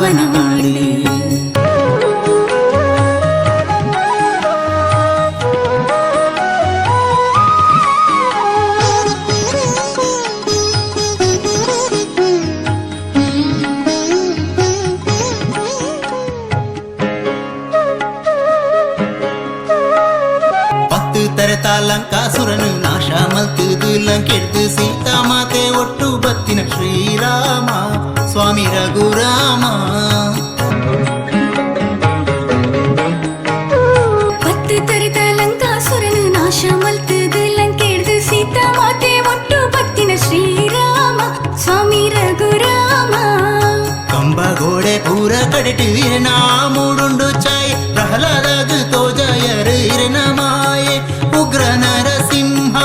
ಪಾವನಾಡಿ. ಲಂಕಾಸುರನು ನಾಶ ಮಲ್ತುದು ಲಂಕೆಡ್ದು ಸೀತಾಮಾತೆ ಒಟ್ಟು ಬತ್ತಿನ ಶ್ರೀರಾಮ ಸ್ವಾಮಿ ರಘುರಾಮ. ಪತ್ತು ತರೆತ ಲಂಕಾಸುರನು ನಾಶ ಮಲ್ತುದು ಲಂಕೆಡ್ದು ಸೀತಾಮಾತೆ ಒಟ್ಟು ಬತ್ತಿನ ಶ್ರೀರಾಮ ಸ್ವಾಮಿ ರಘುರಾಮ. ಕಂಬಗೋಡೆ ಪೂರ ಕಡಿಟು ಇರನ ಮೂಡುಂಡು ಚಾಯ್ ಪ್ರಹ್ಲಾದದು ತೋಜಯರು ಇರನ ಮಾಯೆ ಉಗ್ರ ನರಸಿಂಹ